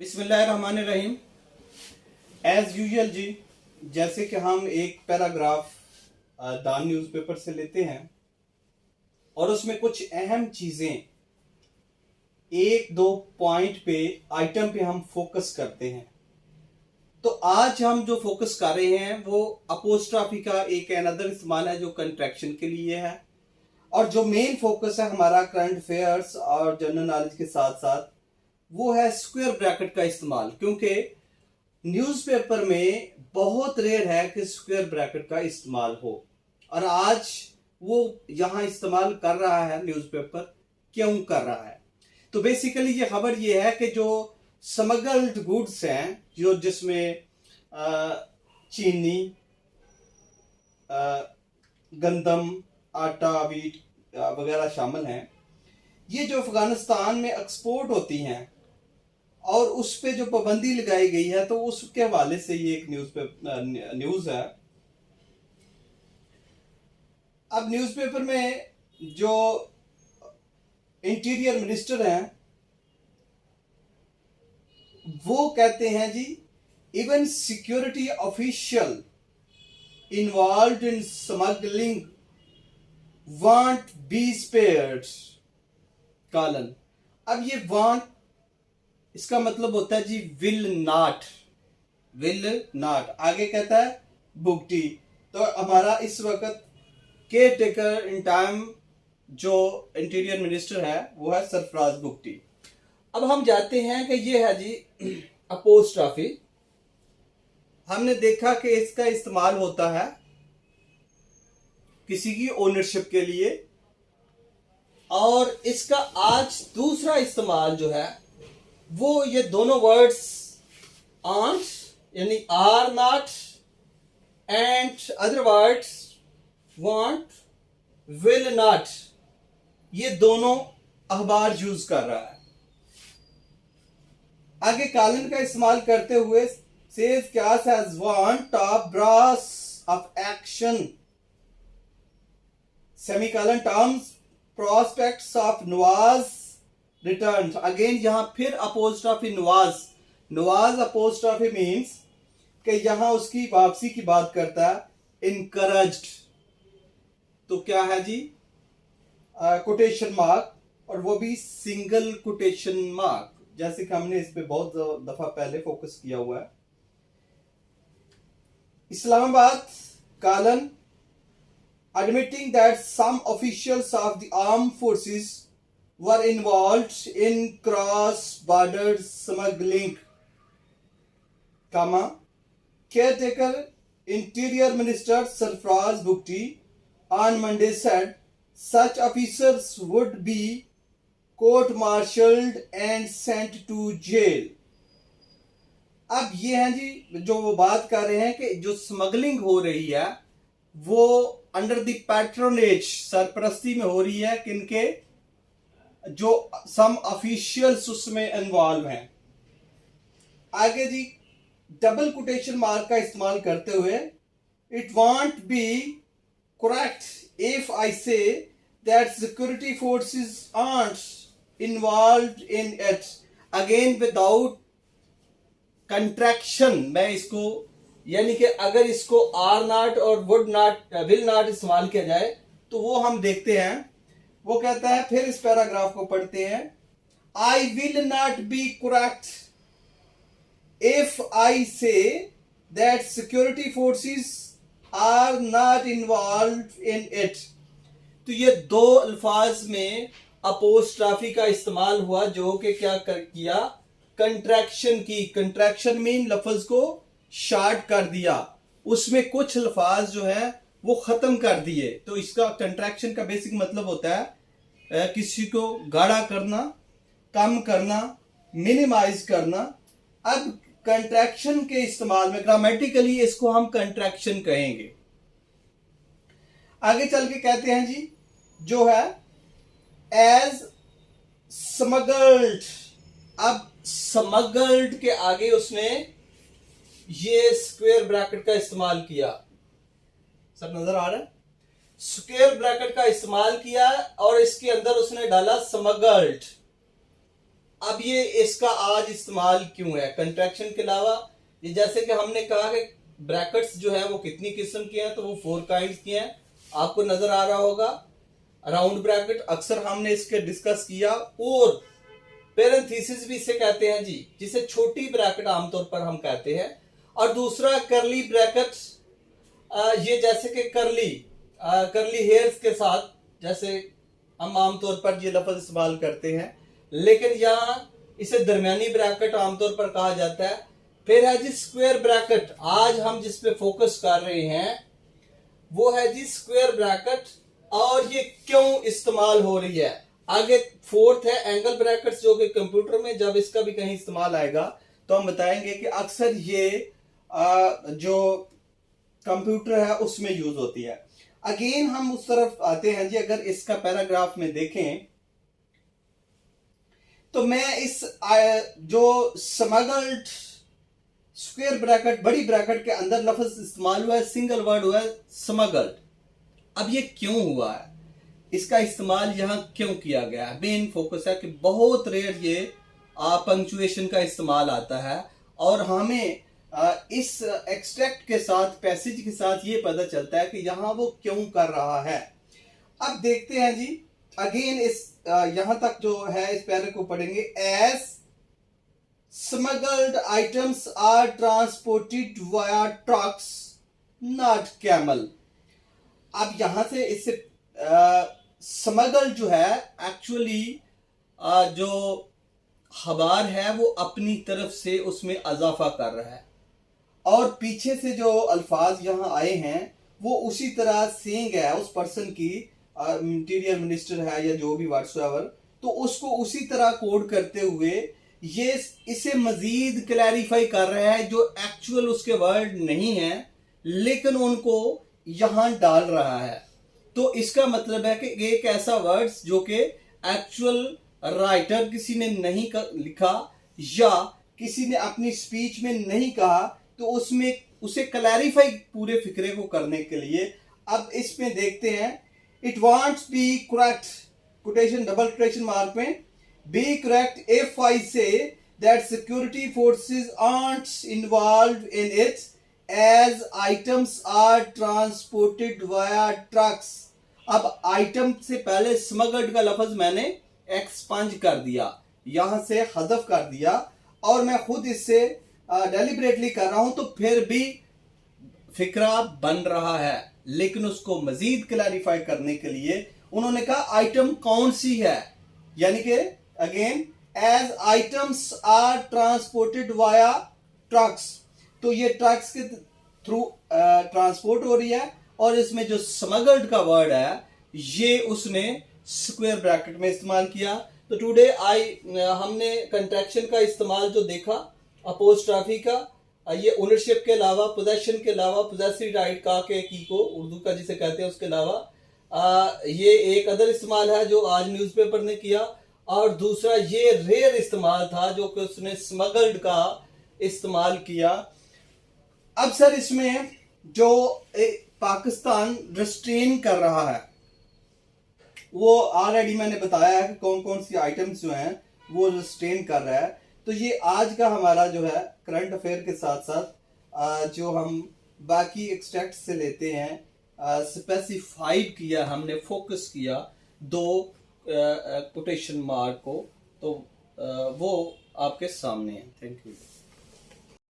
बिस्मिल्लाहिर्रहमानिर्रहीम। As usual जी, जैसे कि हम एक पैराग्राफ दान न्यूज़पेपर से लेते हैं और उसमें कुछ अहम चीजें एक दो पॉइंट पे आइटम पे हम फोकस करते हैं। तो आज हम जो फोकस कर रहे हैं वो अपोस्ट्रॉफी का एक अनदर इस्तेमाल है जो कंट्रैक्शन के लिए है, और जो मेन फोकस है हमारा करंट अफेयर्स और जनरल नॉलेज के साथ साथ वो है स्क्वायर ब्रैकेट का इस्तेमाल, क्योंकि न्यूज़पेपर में बहुत रेयर है कि स्क्वायर ब्रैकेट का इस्तेमाल हो, और आज वो यहां इस्तेमाल कर रहा है। न्यूज़पेपर क्यों कर रहा है? तो बेसिकली ये खबर ये है कि जो स्मगल्ड गुड्स हैं, जो जिसमें चीनी, गंदम, आटा, वीट वगैरह शामिल हैं, ये जो अफगानिस्तान में एक्सपोर्ट होती हैं और उस पे जो पाबंदी लगाई गई है, तो उसके हवाले से ये एक न्यूज है। अब न्यूज़पेपर में जो इंटीरियर मिनिस्टर हैं वो कहते हैं जी, even security official involved in smuggling won't be spared colon. अब ये वांट, इसका मतलब होता है जी विल नॉट, विल नॉट। आगे कहता है बुगटी। तो हमारा इस वक्त केयर टेकर इन टाइम जो इंटीरियर मिनिस्टर है वो है सरफराज बुगटी। अब हम जाते हैं कि ये है जी अपोस्ट्रॉफी। हमने देखा कि इसका इस्तेमाल होता है किसी की ओनरशिप के लिए, और इसका आज दूसरा इस्तेमाल जो है वो ये दोनों वर्ड्स आंट यानी are not and other words won't, will not, ये दोनों अखबार यूज कर रहा है। आगे कॉलन का इस्तेमाल करते हुए says क्या says want top brass of action semicolon terms prospects of Nawaz returns। Again यहां फिर apostrophe Nawaz, Nawaz apostrophe means कि यहां उसकी वापसी की बात करता है। इनकरेज्ड तो क्या है जी, कोटेशन मार्क, और वो भी सिंगल कोटेशन मार्क, जैसे कि हमने इस पे बहुत दफा पहले फोकस किया हुआ है। Islamabad colon admitting that some officials of the armed forces were involved in cross-border smuggling, caretaker Interior Minister Sarfraz Bugti on Monday said such officers would be court-martialed and sent to jail। अब ये हैं जी जो वो बात कर रहे हैं कि जो स्मगलिंग हो रही है वो अंडर द पैट्रोनेज, सरपरस्ती में हो रही है किनके, जो सम ऑफिशियल्स उसमें इन्वॉल्व हैं। आगे जी डबल कोटेशन मार्क का इस्तेमाल करते हुए, it won't be correct if I say that security forces aren't involved in it. Again without contraction, मैं इसको यानी कि अगर इसको आर नॉट और वुड नॉट, विल नॉट इस्तेमाल किया जाए तो वो हम देखते हैं। वो कहता है, फिर इस पैराग्राफ को पढ़ते हैं, I will not be correct if I say that security forces are not involved in it. तो ये दो अल्फाज में अपोस्ट्रॉफी का इस्तेमाल हुआ जो कि क्या किया, कंट्रैक्शन की। कंट्रैक्शन मीन लफ्ज को शार्ट कर दिया, उसमें कुछ अल्फाज जो है वो खत्म कर दिए। तो इसका कंट्रैक्शन का बेसिक मतलब होता है किसी को गाढ़ा करना, कम करना, मिनिमाइज करना। अब कंट्रैक्शन के इस्तेमाल में ग्रामेटिकली इसको हम कंट्रैक्शन कहेंगे। आगे चल के कहते हैं जी जो है एज स्मगल्ड। अब स्मगल्ड के आगे उसने ये स्क्वायर ब्रैकेट का इस्तेमाल किया, सब नजर आ रहा है, स्क्वायर ब्रैकेट का इस्तेमाल किया और इसके अंदर उसने डाला स्मगल्ड। अब ये इसका आज इस्तेमाल क्यों है कंट्रैक्शन के अलावा? ये जैसे कि हमने कहा कि ब्रैकेट्स जो है वो कितनी किस्म के हैं, तो वो 4 काइंड्स के हैं, आपको नजर आ रहा होगा। राउंड ब्रैकेट अक्सर हमने इसके डिस्कस किया, और पैरेंथेसिस भी इसे कहते हैं जी, जिसे छोटी ब्रैकेट आमतौर पर हम कहते हैं। और दूसरा करली ब्रैकेट, ये जैसे कि करली हेयर्स के साथ जैसे हम आमतौर पर ये लफ्ज इस्तेमाल करते हैं, लेकिन यहाँ इसे दरमियानी ब्रैकेट आमतौर पर कहा जाता है। फिर है जी स्क्वायर ब्रैकेट, आज हम जिस पे फोकस कर रहे हैं वो है जी स्क्वायर ब्रैकेट, और ये क्यों इस्तेमाल हो रही है। आगे फोर्थ है एंगल ब्रैकेट्स, जो कि कंप्यूटर में जब इसका भी कहीं इस्तेमाल आएगा तो हम बताएंगे कि अक्सर ये जो कंप्यूटर है उसमें यूज होती है। अगेन हम उस तरफ आते हैं जी, अगर इसका पैराग्राफ में देखें तो मैं इस जो स्मगल्ड स्क्वायर ब्रैकेट बड़ी ब्रैकेट के अंदर लफ्ज इस्तेमाल हुआ है, सिंगल वर्ड हुआ है स्मगल्ड। अब ये क्यों हुआ है, इसका इस्तेमाल यहां क्यों किया गया है, मेन फोकस है कि बहुत रेयर ये पंक्चुएशन का इस्तेमाल आता है, और हमें इस एक्सट्रैक्ट के साथ पैसेज के साथ ये पता चलता है कि यहां वो क्यों कर रहा है। अब देखते हैं जी, अगेन इस यहां तक जो है इस पैरे को पढ़ेंगे। As smuggled items are transported via trucks not camel. अब यहां से इससे स्मगल जो है एक्चुअली जो खबर है वो अपनी तरफ से उसमें इजाफा कर रहा है, और पीछे से जो अल्फाज यहां आए हैं वो उसी तरह सेइंग है उस पर्सन की, इंटीरियर मिनिस्टर है या जो भी व्हाट्सएवर, तो उसको उसी तरह कोड करते हुए ये इसे मजीद क्लैरिफाई कर रहा है, जो एक्चुअल उसके वर्ड नहीं है लेकिन उनको यहां डाल रहा है। तो इसका मतलब है कि एक ऐसा वर्ड्स जो कि एक्चुअल राइटर किसी ने नहीं लिखा या किसी ने अपनी स्पीच में नहीं कहा, तो उसमें उसे क्लैरिफाई पूरे फिक्रे को करने के लिए अब इसमें देखते हैं। It wants be correct, quotation double quotation mark में, B correct if I say that security forces are involve in it as items are transported via trucks. अब आइटम से पहले स्मगल्ड का लफ्ज मैंने एक्सपंज कर दिया, यहां से हदफ कर दिया, और मैं खुद इससे डेलिबरेटली कर रहा हूं, तो फिर भी फिक्रा बन रहा है, लेकिन उसको मजीद क्लैरिफाई करने के लिए उन्होंने कहा आइटम कौन सी है, यानी कि again as items are transported via trucks, तो ये ट्रक्स के थ्रू ट्रांसपोर्ट हो रही है, और इसमें जो स्मगल्ड का वर्ड है ये उसने स्क्वायर ब्रैकेट में इस्तेमाल किया। तो टुडे हमने कंट्रैक्शन का इस्तेमाल जो देखा अपोस्ट्रॉफी का, ये ओनरशिप के अलावा, पोजेशन के अलावा, पोजेसिव राइट का के की को उर्दू का जिसे कहते हैं उसके अलावा ये एक अदर इस्तेमाल है जो आज न्यूज़पेपर ने किया, और दूसरा ये रेयर इस्तेमाल था जो कि उसने स्मगल्ड का इस्तेमाल किया। अब सर इसमें जो पाकिस्तान रिस्ट्रेन कर रहा है वो ऑलरेडी मैंने बताया है कि कौन कौन सी आइटम्स जो हैं वो रिस्ट्रेन कर रहा है। तो ये आज का हमारा जो है करंट अफेयर के साथ साथ जो हम बाकी एक्सट्रैक्ट से लेते हैं स्पेसिफाइड किया, हमने फोकस किया 2 कोटेशन मार्क को, तो वो आपके सामने है। Thank you.